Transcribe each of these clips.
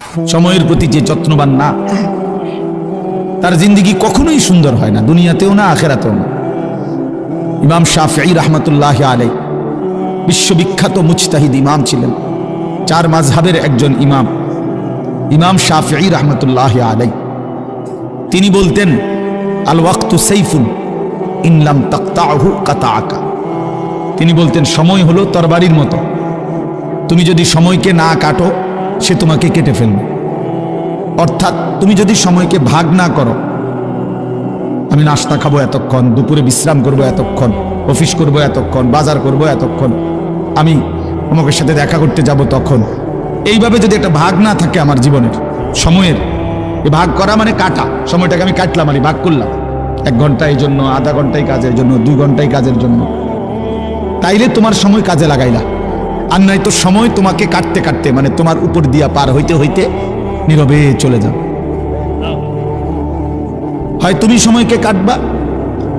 সময়ের প্রতি যে যত্নবান না, তার জিন্দেগি কখনোই সুন্দর হয় না, দুনিয়াতেও না আখিরাতেও না। ইমাম শাফিঈ রাহমাতুল্লাহি আলাইহি বিশ্ববিখ্যাত মুজতাহিদ ইমাম ছিলেন, চার মাযহাবের একজন ইমাম। ইমাম শাফিঈ রাহমাতুল্লাহি আলাইহি তিনি বলতেন, আল ওয়াক্তু সাইফুন ইন লাম তাকতাহু কাতাআকা। তিনি বলতেন, সময় হলো তরবারির মতো, তুমি যদি সময়কে না কাটো সে তোমাকে কেটে ফেলবে। অর্থাৎ তুমি যদি সময়কে ভাগ না করো, আমি নাস্তা খাবো এতক্ষণ, দুপুরে বিশ্রাম করব এতক্ষণ, অফিস করব এতক্ষণ, বাজার করব এতক্ষণ, আমি অমুকের সাথে দেখা করতে যাব তখন, এইভাবে যদি একটা ভাগ না থাকে আমার জীবনের সময়ের, এই ভাগ করা মানে কাটা, সময়টাকে আমি কাটলাম, আমি ভাগ করলাম 1 ঘন্টা এই জন্য, আধা ঘন্টায় কাজের জন্য, 2 ঘন্টায় কাজের জন্য, তাইলে তোমার সময় কাজে লাগাইলা। আর নাই তো সময় তোমাকে কাটতে কাটতে, মানে তোমার উপর দিয়া পার হইতে হইতে নীরবে চলে যাও। হয় তুমি সময়কে কাটবা,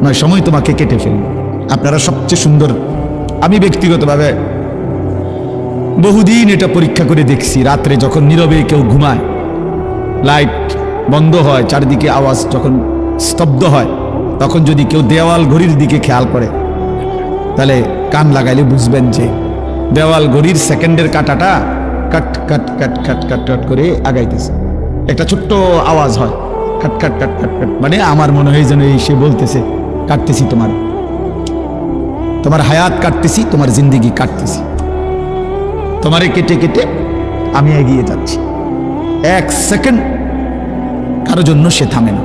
নয় সময় তোমাকে কেটে ফেলবে। আপনারা সবচেয়ে সুন্দর, আমি ব্যক্তিগতভাবে বহুদিন এটা পরীক্ষা করে দেখছি, রাত্রে যখন নীরবে কেউ ঘুমায়, লাইট বন্ধ হয়, চারিদিকে আওয়াজ যখন স্তব্ধ হয়, তখন যদি কেউ দেওয়াল ঘড়ির দিকে খেয়াল করে, তাহলে কান লাগাইলে বুঝবেন যে দেওয়াল ঘড়ির সেকেন্ডের কাটাটা কাট কাট কাট কাট কাট কাট করে আগাইতেছে। একটা ছোট্ট আওয়াজ হয়, কাট কাট কাট কাট কাট, মানে আমার মনে হয় যেন সে বলতেছে, কাটতেছি তোমার হায়াত কাটতেছি, তোমার জিন্দেগি কাটতেছি, তোমারে কেটে কেটে আমি এগিয়ে যাচ্ছি। 1 সেকেন্ড কারো জন্য সে থামে না।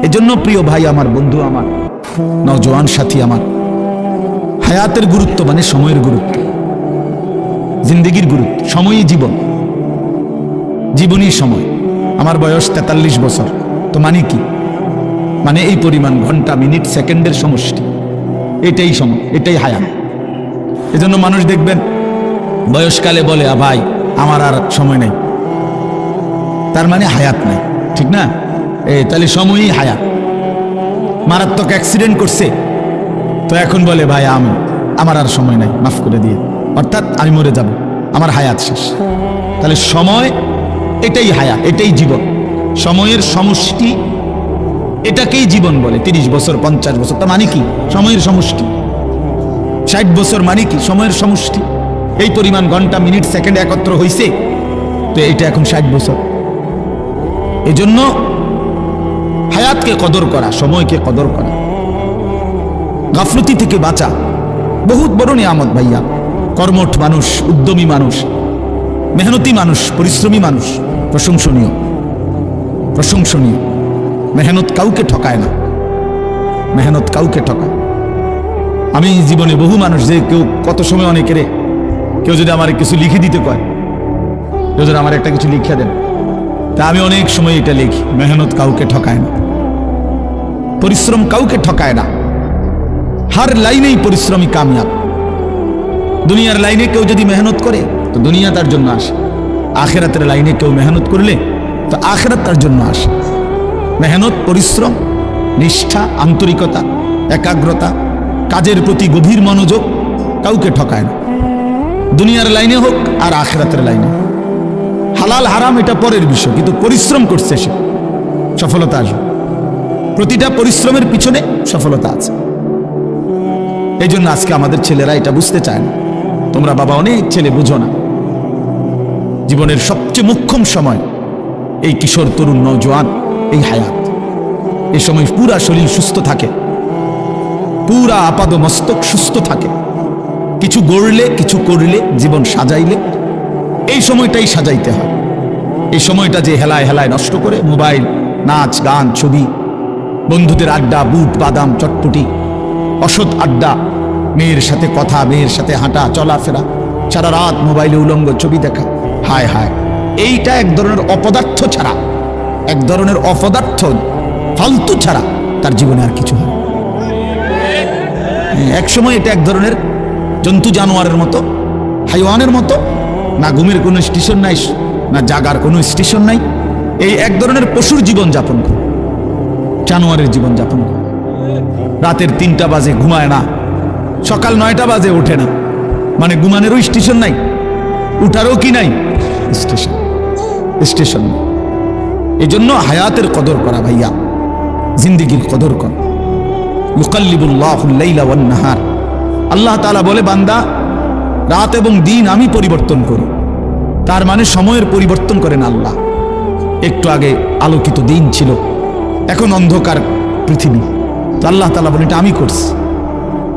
এজন্য প্রিয় ভাই আমার, বন্ধু আমার, নওজোয়ান সাথী আমার, হায়াতের গুরুত্ব মানে সময়ের গুরুত্ব, জিন্দেগির গুরুত্ব। সময়ই জীবন, জীবনই সময়। আমার বয়স 43 বছর, তো মানে কি? মানে এই পরিমাণ ঘন্টা, মিনিট, সেকেন্ডের সমষ্টি, এটাই সময়, এটাই হায়াত। এজন্য মানুষ দেখবেন বয়সকালে বলে, ভাই আমার আর সময় নেই, তার মানে হায়াত নাই, ঠিক না? তাহলে সময়ই হায়াত। মারাত্মক অ্যাক্সিডেন্ট করছে, তো এখন বলে ভাই আমার আর সময় নাই, মাফ করে দিয়ে, অর্থাৎ আমি মরে যাব, আমার হায়াত শেষ। তাহলে সময় এটাই হায়াত, এটাই জীবন, সময়ের সমষ্টি, এটাকেই জীবন বলে। 30 বছর, 50 বছর, তা মানে কি? সময়ের সমষ্টি। 60 বছর মানে কি? সময়ের সমষ্টি। এই পরিমাণ ঘন্টা, মিনিট, সেকেন্ড একত্র হইছে, তো এটা এখন 60 বছর। এজন্য হায়াতকে কদর করা, সময়কে কদর করা, গাফলতি থেকে বাঁচা বহুত বড় নিয়ামত ভাইয়া। কর্মঠ মানুষ, উদ্যমী মানুষ, মেহনতি মানুষ, পরিশ্রমী মানুষ প্রশংসনীয়, প্রশংসনীয়। মেহনত কাউকে ঠকায় না, মেহনত কাউকে ঠকায়। আমি জীবনে বহু মানুষ, যে কেউ কত সময় অনেকেরে, কেউ যদি আমার কিছু লিখে দিতে কয়, কেউ যদি আমার একটা কিছু লিখে দেন, তা আমি অনেক সময় এটা লিখি, মেহনত কাউকে ঠকায় না, পরিশ্রম কাউকে ঠকায় না। হার লাইনেই পরিশ্রমী কামিয়াব। দুনিয়ার লাইনে কেউ যদি মেহনত করে, তো দুনিয়া তার জন্য আসে। আখিরাতের লাইনে কেউ মেহনত করলে, তো আখিরাত তার জন্য আসে। মেহনত, পরিশ্রম, নিষ্ঠা, আন্তরিকতা, একাগ্রতা, কাজের প্রতি গভীর মনোযোগ কাউকে ঠকায় না, দুনিয়ার লাইনে হোক আর আখিরাতের লাইনে। হালাল হারাম এটা পরের বিষয়, কিন্তু পরিশ্রম করছে সে, সফলতা আসবে। প্রতিটা পরিশ্রমের পিছনে সফলতা আছে। এই জন্য আজকে আমাদের ছেলেরা এটা বুঝতে চায় না। তোমরা বাবা অনেক ছেলে বুঝো না, জীবনের সবচেয়ে মোক্ষম সময় এই কিশোর, তরুণ, নওজোয়ান, এই হায়াত। এই সময় পুরা শরীর সুস্থ থাকে, পুরা আপাদ মস্তক সুস্থ থাকে। কিছু গড়লে, কিছু করলে, জীবন সাজাইলে, এই সময়টাই সাজাইতে হয়। এই সময়টা যে হেলায় হেলায় নষ্ট করে, মোবাইল, নাচ, গান, ছবি, বন্ধুদের আড্ডা, বুট বাদাম, চটপটি, অসৎ আড্ডা, মেয়ের সাথে কথা, মেয়ের সাথে হাঁটা, চলাফেরা, সারা রাত মোবাইলে উলঙ্গ ছবি দেখা, হায় হায়, এইটা এক ধরনের অপদার্থ ছাড়া, এক ধরনের অপদার্থ, ফালতু ছাড়া তার জীবনে আর কিছু হয়। এক সময় এটা এক ধরনের জন্তু জানোয়ারের মতো, হাইওয়ানের মতো, না ঘুমের কোনো স্টেশন নাই, না জাগার কোনো স্টেশন নাই, এই এক ধরনের পশুর জীবন যাপন করে, জানোয়ারের জীবন যাপন করে। রাতের 3টা বাজে ঘুমায় না, সকাল 9টা বাজে ওঠে না, মানে ঘুমানেরও স্টেশন নাই, উঠারও কি নাই স্টেশন। স্টেশন নেই। এই জন্য হায়াতের কদর করা ভাইয়া, জিন্দিগির কদর কর। ইউকাল্লিবুল্লাহুল লাইলা ওয়ান নাহার, আল্লাহ তাআলা বলে বান্দা রাত এবং দিন আমি পরিবর্তন করি। তার মানে সময়ের পরিবর্তন করেন আল্লাহ। একটু আগে আলোকিত দিন ছিল, এখন অন্ধকার পৃথিবী। তো আল্লাহ তাআলা বলেন এটা আমি করছি।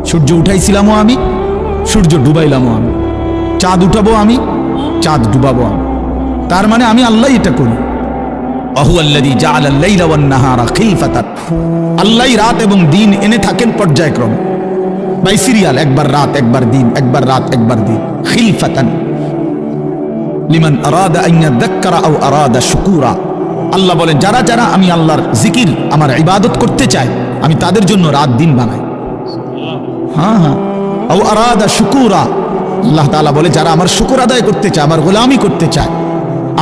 সূর্য উঠাইছিলামও আমি, সূর্য ডুবাইলামও আমি। চাঁদ উঠাবো আমি, চাঁদ ডুবাবো আমি। তার মানে আমি আল্লাহ এটা করি। আহুয়াল্লাযী জাআলাল লাইলা ওয়ান নাহারা খিলফাতান, আল্লাহই রাত এবং দিন এনে থাকেন পর্যায়ক্রমে, বাই সিরিয়াল, একবার রাত একবার দিন, একবার রাত একবার দিন। খিলফাতান লিমান আরাদা আন ইয়াযাক্কারা আও আরাদা শুকুরা, আল্লাহ বলেন যারা যারা আমি আল্লাহর জিকির আমার ইবাদত করতে চায় আমি তাদের জন্য রাত দিন বানাই। হ্যাঁ হ্যাঁ, আও আরাদা শুকুরা, আল্লাহ তাআলা বলে যারা আমার শুকর আদায় করতে চায়, আমার গোলামি করতে চায়,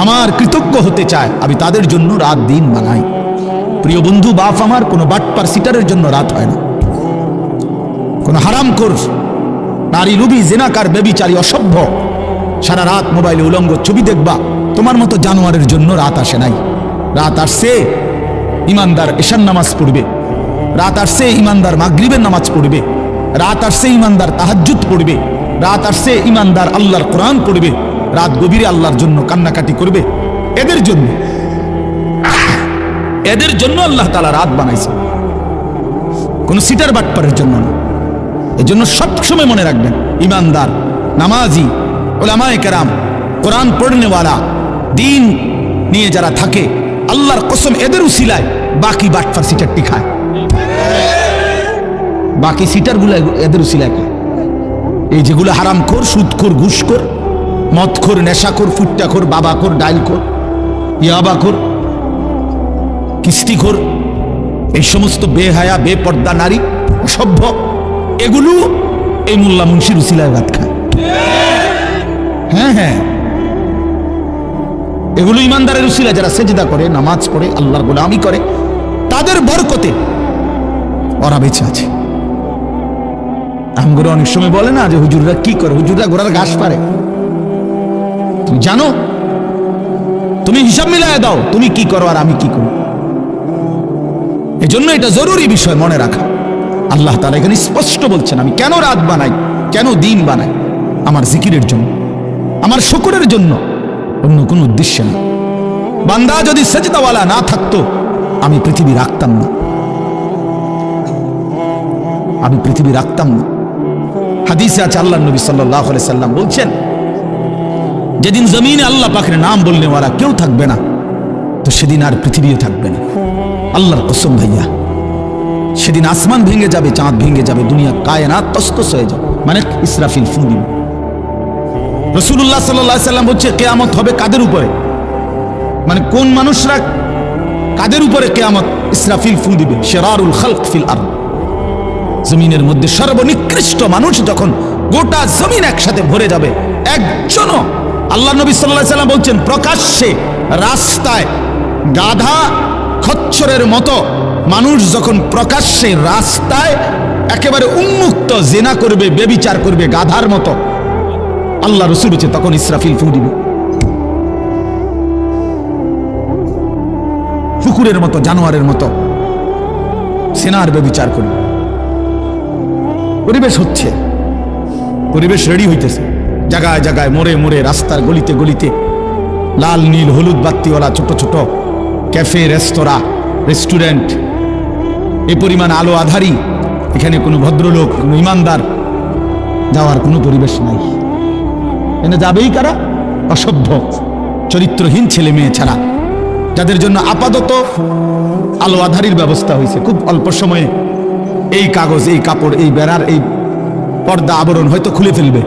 আমার কৃতজ্ঞ হতে চায়, আমি তাদের জন্য রাত দিন বানাই। প্রিয় বন্ধু বাপ আমার, কোনো বাটপার সিটারের জন্য রাত হয় না। কোনো হারামখোর, নারী লুবি, জিনাকার, ব্যভিচারী, অসভ্য সারা রাত মোবাইলে উলঙ্গ ছবি দেখবা, তোমার মতো জানোয়ারের জন্য রাত আসে নাই। রাত আসছে ইমানদার এশার নামাজ পড়বে, রাত আসছে ইমানদার মাগরিবের নামাজ পড়বে, রাত আসছে ইমানদার তাহাজ্জুদ পড়বে, রাত আসছে ইমানদার আল্লাহর কোরআন পড়বে, রাত গভীরে আল্লাহর জন্য কান্নাকাটি করবে। এদের জন্য আল্লাহ তাআলা রাত বানাইছে, কোন সিটার বাটপারের জন্য না। এজন্য সবসময় মনে রাখবেন, ইমানদার, নামাজি, উলামায়ে কেরাম, কোরআন পড়নেওয়ালা, দিন নিয়ে যারা থাকে, আল্লাহর কসম এদের উসিলায় বাকি বাটপার সিটারটি খায়। বাকি সিটারগুলো এদের উসিলায় খায়। এই যেগুলো হারামখোর, সুদখোর, ঘুষখোর, মদখোর, নেশাখোর, ফুট্টাখোর, বাবাখোর, ডাইলখোর, ইয়াবাখোর, কিস্তিখোর, এই সমস্ত বেহায়া বেপর্দা নারী, অসভ্য, এগুলো এই মোল্লা মুন্সির উসিলায় ভাত খায়। হ্যাঁ হ্যাঁ, এগুলো ইমানদারের উসিলা যারা সেজদা করে, নামাজ পড়ে, আল্লাহর গোলামি করে, তাদের বরকতে ওরা বেঁচে আছে। আমগুলো অনেক সময় বলে না যে হুজুররা কি করে, হুজুররা ঘোড়ার ঘাস পারে। তুমি জানো? তুমি হিসাব মিলায় দাও, তুমি কি করো আর আমি কি করি। এজন্য এটা জরুরি বিষয় মনে রাখা। আল্লাহ তাআলা এখানে স্পষ্ট বলছেন আমি কেন রাত বানাই, কেন দিন বানাই, আমার জিকিরের জন্য, আমার শুকরের জন্য, অন্য কোনো উদ্দেশ্য না। বান্দা যদি সেজদাওয়ালা না থাকতো আমি পৃথিবী রাখতাম না, আমি পৃথিবী রাখতাম না। হাদিসে আছে আল্লাহর নবী সাল্লাল্লাহু আলাইহি সাল্লাম বলছেন, যেদিন জমিনে আল্লাহ পাকের নাম বলনে ওয়ালা কেউ থাকবে না, তো সেদিন আর পৃথিবীও থাকবে না। আল্লাহর কসম ভাইয়া, সেদিন আসমান ভেঙে যাবে, চাঁদ ভেঙে যাবে, দুনিয়া কায়নাত তসতস হয়ে যাবে। মানে ইসরাফিল ফু দিবে। রাসূলুল্লাহ সাল্লাল্লাহু আলাইহি সাল্লাম বলছে কিয়ামত হবে কাদের উপরে, মানে কোন মানুষরা কাদের উপরে কিয়ামত ইসরাফিল ফু দিবে? শিরারুল খালক ফিল আরদ, জমিনের মধ্যে সর্বনিকৃষ্ট মানুষ যখন গোটা জমিন একসাথে ভরে যাবে, একজনও, আল্লাহ নবী সাল্লাল্লাহু আলাইহি সাল্লাম বলছেন প্রকাশ্যে রাস্তায় গাধা খচ্চরের মতো মানুষ যখন প্রকাশ্যে রাস্তায় একেবারে উন্মুক্ত জিনা করবে, ব্যভিচার করবে গাধার মতো, আল্লাহ রাসূল বলেছে তখন ইসরাফিল ফু দিবে। কুকুরের মতো, জানোয়ারের মতো জিনার ব্যভিচার করবে। পরিবেশ হচ্ছে, পরিবেশ রেডি হইতেছে, জায়গায় জায়গায়, মোড়ে মোড়ে, রাস্তার গলিতে গলিতে লাল নীল হলুদ বাত্তিওয়ালা ছোট ছোট ক্যাফে, রেস্তোরাঁ, রেস্টুরেন্ট, এই পরিমাণ আলো আধারি, এখানে কোনো ভদ্রলোক, কোনো ইমানদার যাওয়ার কোনো পরিবেশ নাই। এনে যাবেই কারা? অসভ্য, চরিত্রহীন ছেলে মেয়ে ছাড়া, যাদের জন্য আপাতত আলো আধারির ব্যবস্থা হয়েছে। খুব অল্প সময়ে এই কাগজ, এই কাপড়, এই বেড়ার এই পর্দা আবরণ হয়তো খুলে ফেলবে,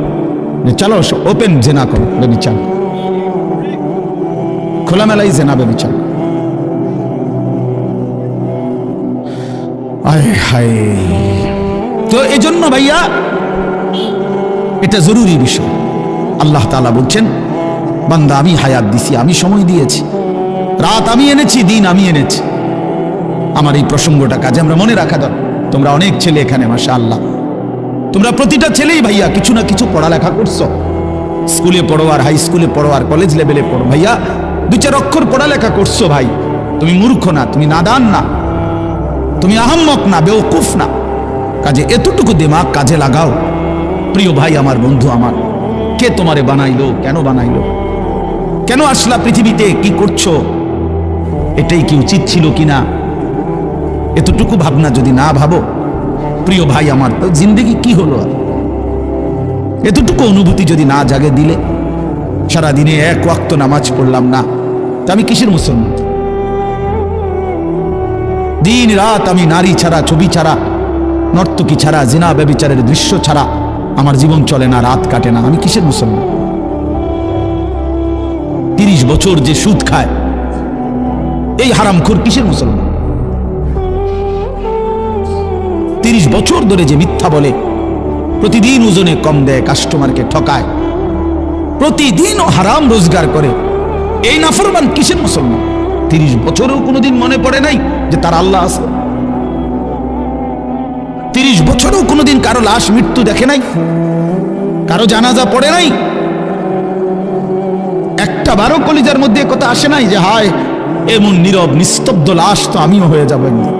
চলো ওপেন জেনা করো, ব্যভিচার, খোলামেলাই জেনা ব্যভিচার। তো এই জন্য ভাইয়া এটা জরুরি বিষয়। আল্লাহ তাআলা বলছেন বান্দা আমি হায়াত দিছি, আমি সময় দিয়েছি, রাত আমি এনেছি, দিন আমি এনেছি। আমার এই প্রসঙ্গটা কাজে আমরা মনে রাখা দরকার। তোমরা অনেক ছেলে এখানে, মাশাআল্লাহ, তোমরা প্রতিটা ছেলেই ভাইয়া কিছু না কিছু পড়ালেখা করছো, স্কুলে পড়ো আর হাই স্কুলে পড়ো আর কলেজ লেভেলে পড়ো। ভাইয়া 2-4 অক্ষর পড়ালেখা করছো ভাই, তুমি মূর্খ না, তুমি নাদান না, তুমি আহম্মক না, বেওকুফ না। কাজে এতটুকু দিমাগ কাজে লাগাও। প্রিয় ভাই আমার, বন্ধু আমার, কে তোমারে বানাইলো, কেন বানাইলো, কেন আসলা পৃথিবীতে, কি করছো, এটাই কি উচিত ছিল কিনা, এতটুকু ভাবনা যদি না ভাবো, প্রিয় ভাই আমার, তো জিন্দেগি কি হলো? এতটুকু অনুভূতি যদি না জাগে দিলে, সারাদিনে 1 ওয়াক্ত নামাজ পড়লাম না, তা আমি কিসের মুসলমান? দিন রাত আমি নারী ছাড়া, ছবি ছাড়া, নর্তকী ছাড়া, জিনা ব্যভিচারের দৃশ্য ছাড়া আমার জীবন চলে না, রাত কাটে না, আমি কিসের মুসলমান? 30 বছর যে সুদ খায়, এই হারামখোর কিসের মুসলমান? 30 বছর ধরে যে মিথ্যা বলে, প্রতিদিন ওজনে কম দেয়, কাস্টমারকে ঠকায়, প্রতিদিনও হারাম রোজগার করে, এই নাফরমান কিসের মুসলমান? 30 বছরও কোনোদিন মনে পড়ে নাই যে তার আল্লাহ আছে? 30 বছরও কোনোদিন কারো লাশ মৃত্যু দেখে নাই, কারো জানাজা পড়ে নাই, একটা বারো কলিজার মধ্যে কথা আসে নাই যে হায় এমন নীরব নিস্তব্ধ লাশ তো আমিও হয়ে যাব একদিন।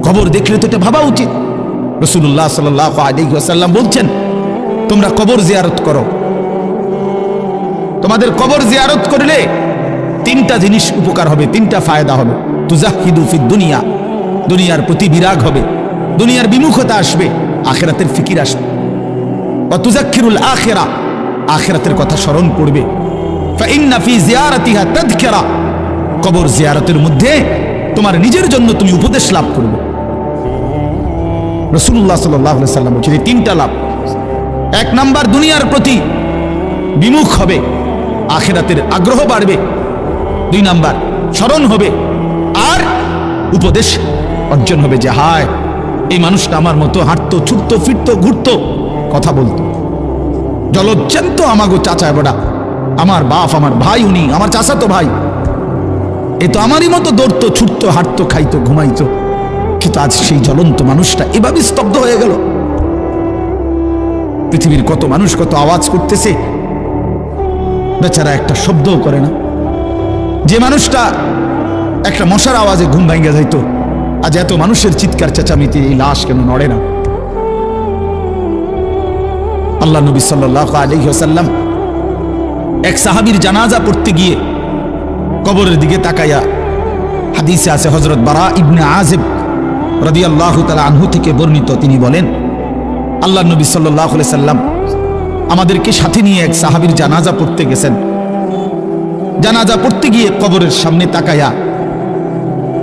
কবর দেখলে তো এটা ভাবা উচিত। রাসূলুল্লাহ সাল্লাল্লাহু আলাইহি ওয়াসাল্লাম বলছেন, তোমরা কবর জিয়ারত করো। তোমাদের কবর জিয়ারত করলে 3টা জিনিস উপকার হবে, 3টা ফায়দা হবে। তুজাহিদু ফিদ দুনিয়া, দুনিয়ার প্রতি বিরাগ হবে, দুনিয়ার বিমুখতা আসবে, আখিরাতের ফিকির আসবে। ওয়া তুযাক্কিরুল আখিরা, আখিরাতের কথা স্মরণ করবে। ফাইন্না ফি জিয়ারাতিহা তাযকিরা, কবর জিয়ারতের মধ্যে তোমার নিজের জন্য তুমি উপদেশ লাভ করবে। রাসূলুল্লাহ সাল্লাল্লাহু আলাইহি ওয়াসাল্লাম বলেছেন 3টা লাভ। 1 নাম্বার, দুনিয়ার প্রতি বিমুখ হবে, আখিরাতের আগ্রহ বাড়বে। 2 নাম্বার, স্মরণ হবে, আর উপদেশ অর্জন হবে যে হায় এই মানুষটা আমার মতো হাঁটতো, ছুটতো, ফিরতো, ঘুরতো, কথা বলতো, জলজ্জান্ত আমাগো চাচা বড়া, আমার বাপ, আমার ভাই, উনি আমার চাচাতো ভাই, এ তো আমারই মতো দৌড়তো, ছুটতো, হাঁটতো, খাইতো, ঘুমাইতো, কিন্তু আজ সেই জ্বলন্ত মানুষটা এভাবে স্তব্ধ হয়ে গেল। পৃথিবীর কত মানুষ কত আওয়াজ করতেছে, বেচারা একটা শব্দও করে না। যে মানুষটা একটা মশার আওয়াজে ঘুম ভাঙা যাইত, আজ এত মানুষের চিৎকার চেঁচামেচি, এই লাশ কেন নড়ে না? আল্লাহ নবী সাল্লাল্লাহু আলাইহি ওয়াসাল্লাম এক সাহাবীর জানাজা পড়তে গিয়ে কবরের দিকে তাকায়া, হাদিসে আছে হযরত বারা ইবনে আযিব রাদিয়াল্লাহু তাআলা আনহু থেকে বর্ণিত, তিনি বলেন আল্লাহ নবী সাল্লাল্লাহু আলাইহি ওয়াসাল্লাম আমাদেরকে সাথে নিয়ে এক সাহাবীর জানাজা পড়তে গেছেন। জানাজা পড়তে গিয়ে কবরের সামনে তাকায়া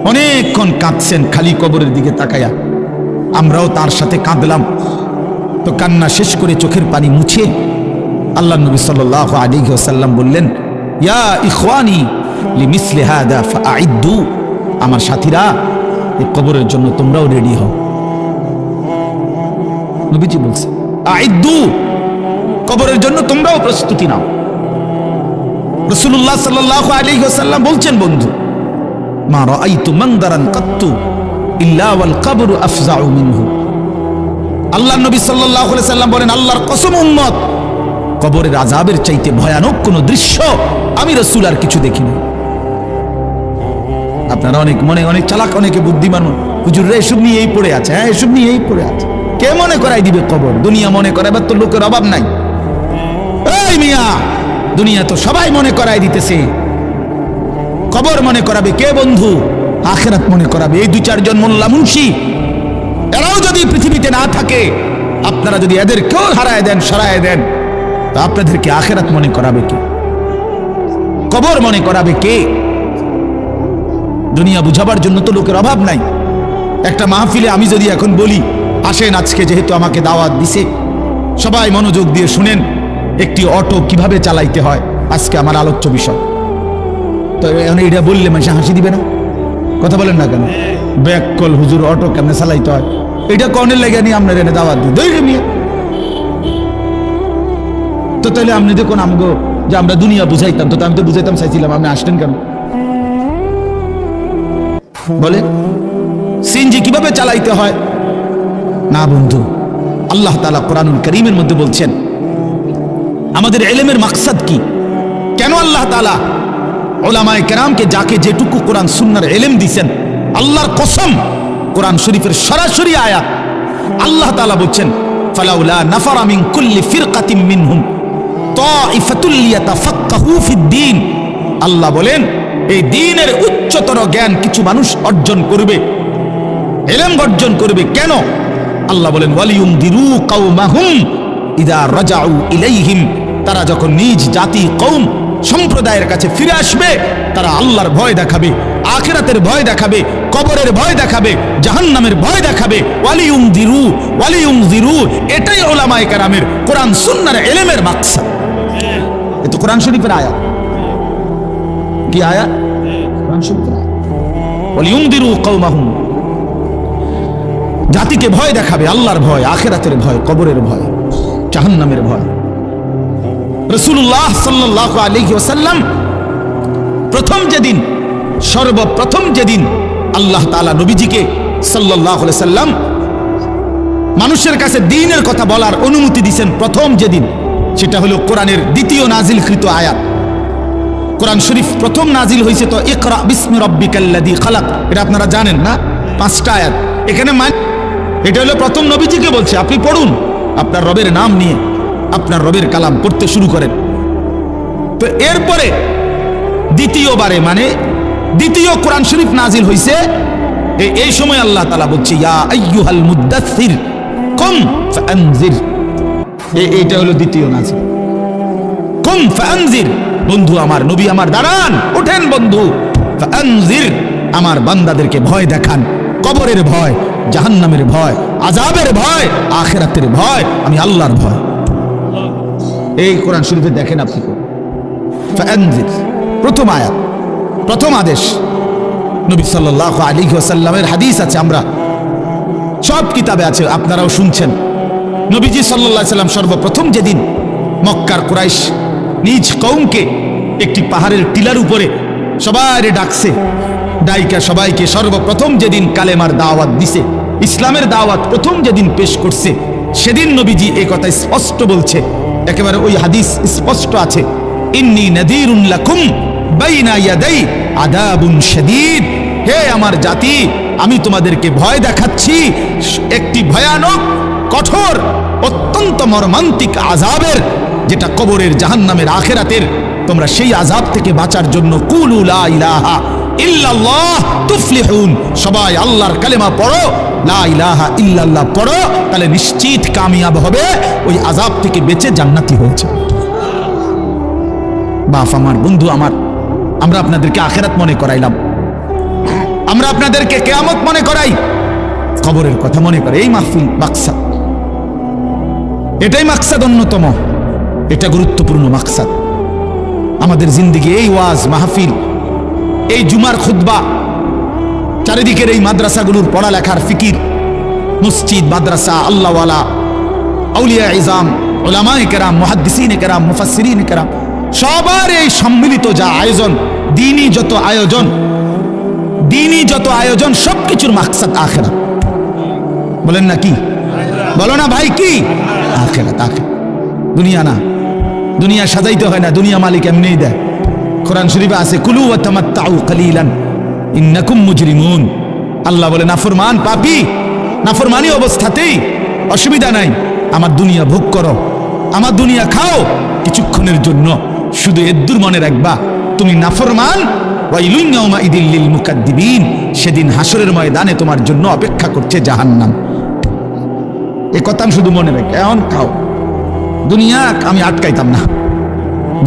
অনেকক্ষণ কাঁদছেন, খালি কবরের দিকে তাকায়া। আমরাও তার সাথে কাঁদলাম। তো কান্না শেষ করে চোখের পানি মুছে আল্লাহ নবী সাল্লাল্লাহু আলাইহি ওয়াসাল্লাম বললেন, ইয়া ইখওয়ানি লিমিসলি হাদা ফাআইদ্দু, আমার সাথীরা এই কবরের জন্য তোমরাও রেডি হও। নবীজি বলছে আইদ্দু, কবরের জন্য তোমরাও প্রস্তুতি নাও। রাসূলুল্লাহ সাল্লাল্লাহু আলাইহি ওয়াসাল্লাম বলছেন, বন্ধু, মা রাআইতু মানদারান কাত্তু ইল্লা ওয়াল কবরু আফজাউ মিনহু। আল্লাহর নবী সাল্লাল্লাহু আলাইহি ওয়াসাল্লাম বলেন, আল্লাহর কসম উম্মত, কবরের আযাবের চাইতে ভয়ানক কোন দৃশ্য আমি রাসূল আর কিছু দেখিনি। আপনারা অনেক চালাক, অনেকে বুদ্ধিমান, হুজুররা এসব নিয়েই পড়ে আছে, হ্যাঁ এসব নিয়েই পড়ে আছে। কে মনে করাই দিবে কবর? দুনিয়া মনে করাইবার তো লোকের অভাব নাই। এই মিয়া, দুনিয়া তো সবাই মনে করাই দিতেছে। কবর মনে করাবে কে বন্ধু? আখিরাত মনে করাবে এই 2-4 জন মোল্লা মুন্সি। এরাও যদি পৃথিবীতে না থাকে, আপনারা যদি এদেরকেও হারায় দেন, সরায় দেন, তো আপনাদেরকে আখিরাত মনে করাবে কে? কবর মনে করাবে কে? দুনিয়া বুঝাবার জন্য তো লোকের অভাব নাই। একটা মাহফিলে আমি যদি এখন বলি, আসেন আজকে যেহেতু আমাকে দাওয়াত দিছে, সবাই মনোযোগ দিয়ে শুনেন একটি অটো কিভাবে চালাইতে হয়, আজকে আমার আলোচ্য বিষয়। তো এটা বললে মানুষ হাসি দিবে না? কথা বলেন না কেন? ব্যাককল হুজুর, অটো কেমনে চালাইতে হয়, এটা কনের লেগে নিয়ে আপনার এনে দাওয়াত দিই দই মিয়া। তো তাহলে আপনি দেখুন আমগো যে আমরা দুনিয়া বুঝাইতাম, তো আমি তো বুঝাইতাম চাইছিলাম, আপনি আসলেন কেন? বলেন সিএনজি কিভাবে চালাইতে হয়? না বন্ধু, আল্লাহ তাআলা কোরআনুল কারীমের মধ্যে বলছেন, আমাদের এলেমের মাকসাদ কি? কেন আল্লাহ তাআলা উলামায়ে কেরামকে যাকে যেটুকু কোরআন সুন্নাহর এলেম দিয়েছেন, আল্লাহর কসম কোরআন শরীফের সরাসরি আয়াত আল্লাহ তাআলা বলছেন ফালাউলা নাফারা মিন কুল্লি ফিরকাতিন মিনহুম তাইফাতুল লিয়াতাফাক্কাহু ফিদ্দীন। আল্লাহ বলেন এই দ্বীনের উচ্চতর জ্ঞান কিছু মানুষ অর্জন করবে, ইলম অর্জন করবে। কেন? আল্লাহ বলেন ওয়ালিয়ুনদিরু কওমাহুম ইযা রাজাউ ইলাইহিম, তারা যখন নিজ জাতি কওম সম্প্রদায়ের কাছে ফিরে আসবে তারা আল্লাহর ভয় দেখাবে, আখিরাতের ভয় দেখাবে, কবরের ভয় দেখাবে, জাহান্নামের ভয় দেখাবে। ওয়ালিয়ুনদিরু, এটাই উলামায়ে কেরামের কোরআন সুন্নাহর ইলমের মাকসাদ। এ তো কোরআন শরীফের আয়াত। কি আয়াত? কোরআন শরীফের আয়াত। ওয়ালিয়ুনদিরু কওমাহুম, জাতিকে ভয় দেখাবে, আল্লাহর ভয়, আখিরাতের ভয়, কবরের ভয়, জাহান্নামের ভয়। রাসূলুল্লাহ সাল্লাল্লাহু আলাইহি ওয়াসাল্লাম সর্বপ্রথম যেদিন আল্লাহ তাআলা নবীজিকে সাল্লাল্লাহু আলাইহি ওয়াসাল্লাম মানুষের কাছে দ্বীনের কথা বলার অনুমতি দিয়েছেন, প্রথম যেদিন, সেটা হলো কোরআনের দ্বিতীয় নাজিলকৃত আয়াত। কোরআন শরীফ প্রথম নাজিল হয়েছে তো ইকরা বিসমি রাব্বিকাল্লাযী খালাক, এটা আপনারা জানেন না? 5টা আয়াত এখানে। এটা হলো প্রথম নবীজিকে বলছে আপনি পড়ুন, আপনার রবের নাম নিয়ে আপনার রবের কালাম পড়তে শুরু করেন। তো এরপরে দ্বিতীয়বারে মানে দ্বিতীয় কোরআন শরীফ নাজিল হয়েছে এই সময় আল্লাহ তাআলা বলছে ইয়া আইয়ুহাল মুদাথ্থির কুম ফাআনজির। এইটা হলো দ্বিতীয় নাজিল। কুম ফাআনজির, বন্ধু আমার, নবী আমার, দাঁড়ান, ওঠেন বন্ধু। ফাআনজির, আমার বান্দাদেরকে ভয় দেখান, কবরের ভয়, জাহান্নামের ভয়, আযাবের ভয়, আখিরাতের ভয়, আমি আল্লাহর ভয়। এই কোরআন শরীফে দেখেন আপনি, ফাআনজির প্রথম আয়াত, প্রথম আদেশ। নবী সাল্লাল্লাহু আলাইহি ওয়াসাল্লামের হাদিস আছে, আমরা সব কিতাবে আছে, আপনারাও শুনছেন। নবীজি সাল্লাল্লাহু আলাইহি ওয়াসাল্লাম সর্বপ্রথম যেদিন মক্কার কুরাইশ নিজ কওমকে একটি পাহাড়ের টিলার উপরে সবাইরে ডাকছে, ডাইকা সবাইকে সর্বপ্রথম যেদিন কালেমার দাওয়াত দিছে, ইসলামের দাওয়াত প্রথম যেদিন পেশ করছে, সেদিন নবীজি এই কথা স্পষ্ট বলছে, একেবারে ওই হাদিস স্পষ্ট আছে, ইন্নী নাযীরুন লাকুম বাইনা ইয়াদাই আযাবুন শাদীদ। হে আমার জাতি, আমি তোমাদেরকে ভয় দেখাচ্ছি একটি ভয়ানক, কঠোর, অত্যন্ত মর্মান্তিক আযাবের, যেটা কবরের, জাহান্নামের, আখিরাতের। তোমরা সেই আযাব থেকে বাঁচার জন্য কুলু লা ইলাহা ইল্লাল্লাহ তুফলিহুন, সবাই আল্লাহর কালেমা পড়ো, লা ইলাহা ইল্লাল্লাহ পড়ো, তাহলে নিশ্চিত কামিয়াব হবে, ওই আযাব থেকে বেঁচে জান্নাতি হয়েছে। বাপ আমার, বন্ধু আমার, আমরা আপনাদেরকে আখিরাত মনে করাইলাম, আমরা আপনাদেরকে কিয়ামত মনে করাই, কবরের কথা মনে করে। এই মাহফিল মাকসাদ, এটাই মাকসাদ অন্যতম, এটা গুরুত্বপূর্ণ মাকসাদ আমাদের জিন্দেগি। এই ওয়াজ মাহফিল, এই জুমার খুতবা, চারিদিকের এই মাদ্রাসাগুলোর পড়ালেখার ফিকির, মসজিদ, মাদ্রাসা, আল্লাহওয়ালা, আউলিয়া ইজাম, উলামায়ে কেরাম, মুহাদ্দিসিনে কেরাম, মুফাসসিরিনে কেরাম, সবার এই সম্মিলিত যা আয়োজন, দ্বীনি যত আয়োজন, সবকিছুর মাকসাদ আখিরাত। বলেন না কি? বলো না ভাই, কি? আখিরাত, আখিরাত, দুনিয়া না। দুনিয়া সাজাইতে হয় না, দুনিয়া মালিক এমনিই দেয়। কোরআন শরীফে আছে কুলু ওয়া তামাত্তাউ কালিলান ইন্নাকুম মুজরিমুন। আল্লাহ বলে নাফরমান, পাপী, নাফরমানি অবস্থাতেই অসুবিধা নাই, আমার দুনিয়া ভোগ করো, আমার দুনিয়া খাও কিছুক্ষণের জন্য, শুধু এদ্দুর মনে রাখবা তুমি নাফরমান। ওয়াইলুন ইয়াউমাইদিল লিল মুকাদ্দিবিন, সেদিন হাসরের ময়দানে তোমার জন্য অপেক্ষা করছে জাহান্নাম। এ কথা শুধু মনে রাখে, এখন খাও। দুনিয়া আমি আটকাইতাম না,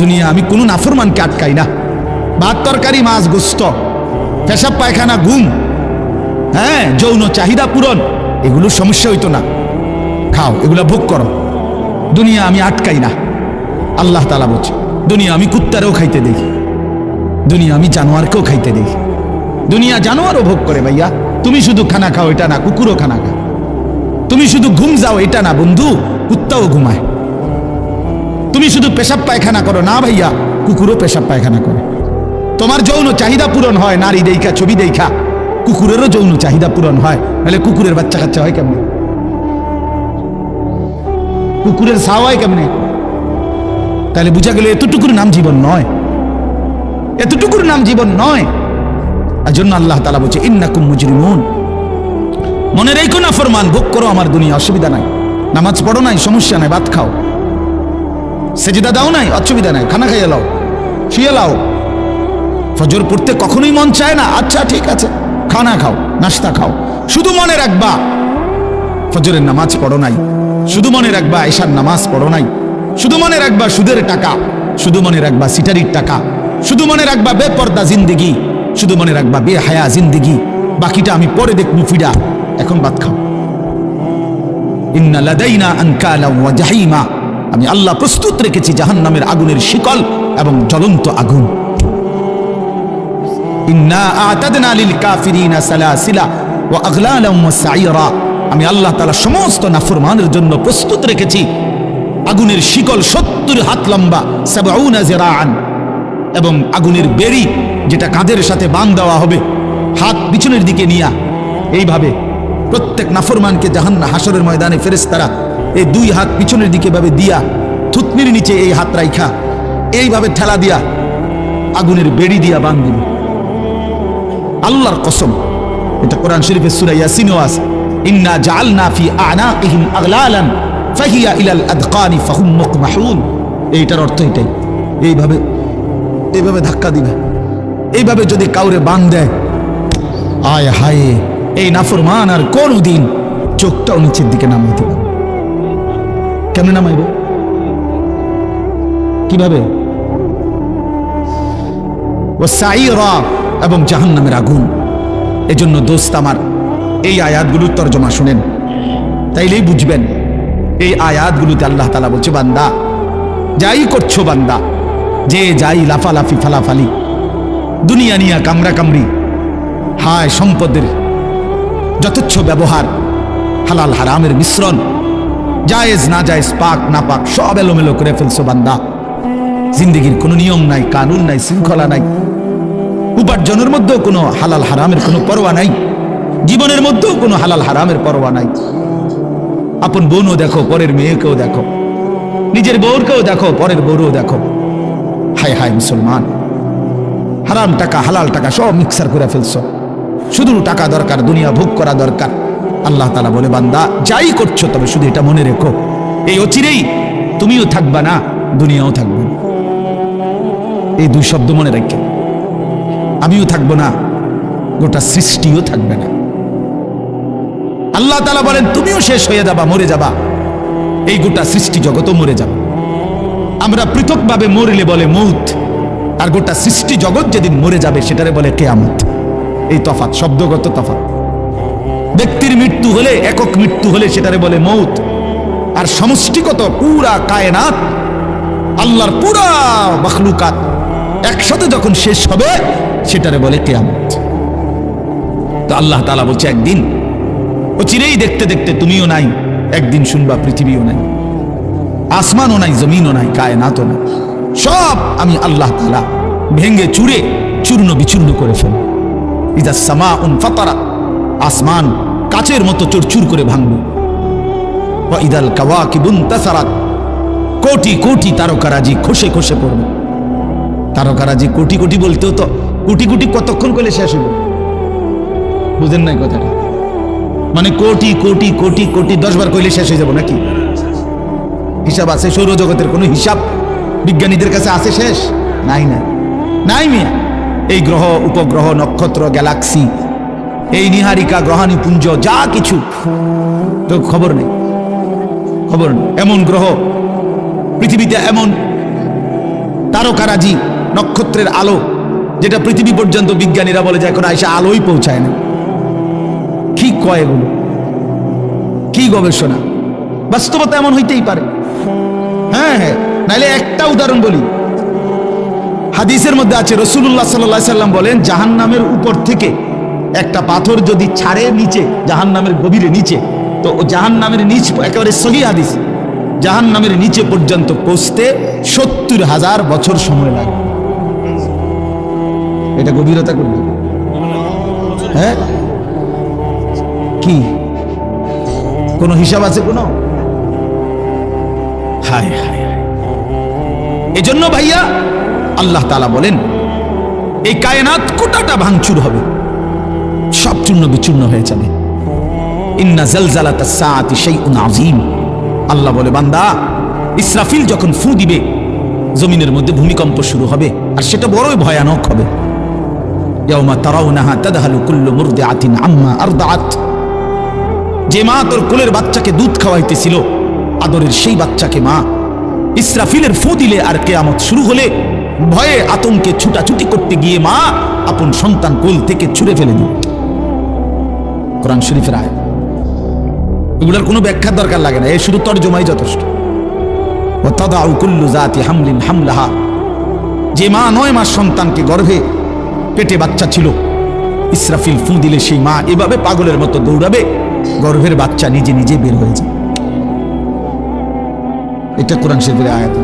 দুনিয়া আমি কোনো নাফরমানকে আটকাই না। ভাত তরকারি, মাছ, গোস্ত, পেশাব পায়খানা, ঘুম, হ্যাঁ, যৌন চাহিদা পূরণ, এগুলো সমস্যা হইতো না, খাও, এগুলা ভোগ করো। দুনিয়া আমি আটকাই না। আল্লাহ তাআলা বলছে দুনিয়া আমি কুত্তারেও খাইতে দেখি, দুনিয়া আমি জানোয়ারকেও খাইতে দেখি। দুনিয়া জানোয়ারও ভোগ করে ভাইয়া, তুমি শুধু খানা খাও এটা না, কুকুরও খানা খায়। তুমি শুধু ঘুম যাও এটা না বন্ধু, কুত্তাও ঘুমায়। তুমি শুধু পেশাব পায়খানা করো না ভাইয়া, কুকুরও পেশাব পায়খানা করে। তোমার যৌন চাহিদা পূরণ হয় নারী দেখা, ছবি দেখা, কুকুরেরও যৌন চাহিদা পূরণ হয়। নাহলে কুকুরের বাচ্চা কাচ্চা হয় কেমনে? কুকুরের ছাও হয় কেমনে? তাহলে বুঝা গেল এতটুকুর নাম জীবন নয়, এতটুকুর নাম জীবন নয়। আর জন্য আল্লাহ তাআলা বলছে ইন্নাকুম মুজরিমুন, মনে রেখো না ফরমান, ভোগ করো আমার দুনিয়া, অসুবিধা নাই, নামাজ পড়ো নাই, সমস্যা নাই, ভাত খাও, সেজদা দাও নাই, অসুবিধা নাই, খানা খাইয়ে লাও, শুয়ে লাও। ফজর পড়তে কখনোই মন চায় না, আচ্ছা ঠিক আছে, খানা খাও, নাস্তা খাও, শুধু মনে রাখবা ফজরের নামাজ পড়ো নাই, শুধু মনে রাখবা এশার নামাজ পড়ো নাই, শুধু মনে রাখবা সুদের টাকা, শুধু মনে রাখবা সিটারির টাকা, শুধু মনে রাখবা বেপর্দা জিন্দেগি, শুধু মনে রাখবা বেহায়া জিন্দেগি, বাকিটা আমি পরে দেখবো ফিডা, এখন ভাত খাও। ইন্না লাদাইনা আনকালা ওয়া জাহিমা, আমি আল্লাহ প্রস্তুত রেখেছি জাহান্নামের আগুনের শিকল এবং জ্বলন্ত আগুন। ইন্না আ'তাদনা লিল কাফিরিনা সালাসিলা ওয়া আগলালাম ওয়া সাইরা, আমি আল্লাহ তাআলা সমস্ত নাফরমানের জন্য প্রস্তুত রেখেছি আগুনের শিকল 70 হাত লম্বা, 70 জিরাআন, এবং আগুনের বেড়ি যেটা কাঁধের সাথে বাঁধ দেওয়া হবে, হাত পিছনের দিকে নিয়া, এইভাবে প্রত্যেক নাফরমানকে জাহান্নাম হাসরের ময়দানে ফেরেশতারা এই 2 হাত পিছনের দিকে ভাবে দিয়া, থুতনির নিচে এই হাত রাইখা এইভাবে ঠেলা দিয়া আগুনের বেড়ি দিয়া বাঁধ দিবে। আল্লাহর কসম, এটা কোরআন শরীফের সূরা ইয়াসিনও আছে, ইন্না জাআলনা ফি আ'নাকিহিম আগলালান ফাহিয়া ইলাল আদকানি ফাহুম মুকমাহুন। এইটার অর্থ এটাই, এইভাবে এইভাবে ধাক্কা দিবে, এইভাবে যদি কাউরে বাঁধ দেয়, আয় হায়, এই নাফরমান আর কোনদিন চোখটাও নিচের দিকে নামাইতে পারবে। কেমনে নামাইবে, কিভাবে? ওয়া সাইরা, এবং জাহান্নামের আগুন। এজন্য দোস্ত আমার, এই আয়াতগুলোর তরজমা শুনেন, তাইলেই বুঝবেন। এই আয়াতগুলোতে আল্লাহ তাআলা বলছে, বান্দা যাই করছো, বান্দা যে যাই লাফালাফি ফালাফালি, দুনিয়া নিয়া কামড়া কামড়ি, হায় সম্পদের যথেচ্ছ ব্যবহার, হালাল হারামের মিশ্রণ, জায়েজ না জায়েজ, পাক না পাক, সব এলোমেলো করে ফেলছো বান্দা। জিন্দেগির কোনো নিয়ম নাই, কানুন নাই, শৃঙ্খলা নাই, উপার্জনের মধ্যেও কোনো হালাল হারামের কোনো পরোয়া নাই, জীবনের মধ্যেও কোনো হালাল হারামের পরোয়া নাই। আপন বোনও দেখো, পরের মেয়েকেও দেখো, নিজের বউকেও দেখো, পরের বউরও দেখো। হায় হায় মুসলমান, হারাম টাকা হালাল টাকা সব মিক্সার করে ফেলছো, শুধু টাকা দরকার, দুনিয়া ভোগ করা দরকার। আল্লাহ তাআলা বলে, বান্দা যাই করছো, তবে শুধু এটা মনে রেখো, এই অচিরেই তুমিও থাকবা না, দুনিয়াও থাকবে না। এই 2 শব্দ মনে রাখে, আমিও থাকবো না, গোটা সৃষ্টিও থাকবে না। আল্লাহ তাআলা বলেন, তুমিও শেষ হয়ে যাবা, মরে যাবা, এই গোটা সৃষ্টি জগতও মরে যাবে। আমরা পৃথকভাবে মরলে বলে মৌত, আর গোটা সৃষ্টি জগৎ যেদিন মরে যাবে সেটারে বলে কিয়ামত। এই তফাৎ, শব্দগত তফাৎ। ব্যক্তির মৃত্যু হলে, একক মৃত্যু হলে সেটারে বলে মৌত, আর সমষ্টিগত পুরা কায়নাত, আল্লাহর পুরা মাখলুকাত একসাথে যখন শেষ হবে সেটারে বলে কিয়ামত। তো আল্লাহ তাআলা বলছে, একদিন অচিরেই দেখতে দেখতে তুমিও নাই, একদিন শুনবা পৃথিবীও নাই, আসমানও নাই, জমিনও নাই, কায়নাতও নাই, সব আমি আল্লাহ তাআলা ভেঙ্গে চুরে চূর্ণ বিচূর্ণ করে ফেলব। ইযা সামাউন ফাতারাত, আসমান কাচের মতো চুরচুর করে ভাঙবে। ওয়া ইদাল কাওয়াকিবুন তাসারাত, কোটি কোটি তারকারাজি খসে খসে পড়বে। তারকারাজি কোটি কোটি বলতেও তো কোটি কোটি কতক্ষণ করলে শেষ হইব, বুঝেন নাই কথাটা? মানে কোটি কোটি কোটি কোটি 10 বার কইলে শেষ হয়ে যাব নাকি? হিসাব আছে? সৌরজগতের কোনো হিসাব বিজ্ঞানীদের কাছে আছে শেষ? নাই, না নাই মিয়া। এই গ্রহ উপগ্রহ নক্ষত্র গ্যালাক্সি, এই নিহারিকা গ্রহাণুপুঞ্জ যা কিছু তো খবর নেই, খবর নেই। এমন গ্রহ পৃথিবীতে, এমন তারকারাজি নক্ষত্রের আলো যেটা পৃথিবী পর্যন্ত বিজ্ঞানীরা বলে যে এখন আইসা আলোই পৌঁছায় না। কি কয় এগুলো? কি গবেষণা? বাস্তবতা এমন হইতেই পারে। হ্যাঁ হ্যাঁ, নাইলে একটা উদাহরণ বলি। হাদিসের মধ্যে আছে, রাসূলুল্লাহ সাল্লাল্লাহু আলাইহি সাল্লাম বলেন, জাহান্নামের উপর থেকে একটা পাথর যদি ছাড়ে নিচে, জাহান্নামের গভীরে নিচে, তো জাহান্নামের নিচ, একেবারে সহিহ হাদিস, জাহান্নামের নিচে পর্যন্ত পৌঁছতে 70,000 বছর সময় লাগে। এটা গভীরতা করবে? হ্যাঁ, কি কোনো হিসাব আছে কোনো? হায় হায়, এজন্য ভাইয়া আল্লাহ তাআলা বলেন এই কায়নাত কোটাটা ভাঙচুর হবে, সব চূর্ণ বিচূর্ণ হয়ে যাবে। ইন্না জালজালাতাস সাআতি শাইউন আযীম। আল্লাহ বলে বান্দা ইসরাফিল যখন ফু দিবে জমিনের মধ্যে ভূমিকম্প শুরু হবে, আর সেটা বড়ই ভয়ানক হবে। ইয়াউমা তারাউনাহা তাদহালু কুল্লু মুরদিআতিন আম্মা আরদাআত। যে মা তোর কোলের বাচ্চাকে দুধ খাওয়াইতেছিল, আদরের সেই বাচ্চাকে মা ইসরাফিলের ফু দিলে আর কিয়ামত শুরু হলে ভয়ে আতঙ্কে ছুটাছুটি করতে গিয়ে মা আপন সন্তান কোল থেকে ছুঁড়ে ফেলে দিল। কোরআন শরীফের আয়াত, এগুলোর কোনো ব্যাখ্যার দরকার লাগে না, এই শুধু তর্জমাই যথেষ্ট। ওয়াতাদাউ কুল্লু যাতি হামলিন হামলাহা। যে মা 9 মাস সন্তানকে গর্ভে পেটে বাচ্চা ছিল, ইসরাফিল ফু দিলে সেই মা এভাবে পাগলের মতো দৌড়াবে, গর্ভের বাচ্চা নিজে নিজে বের হয়ে যাবে। এটা কোরআন শরীফের আয়াত।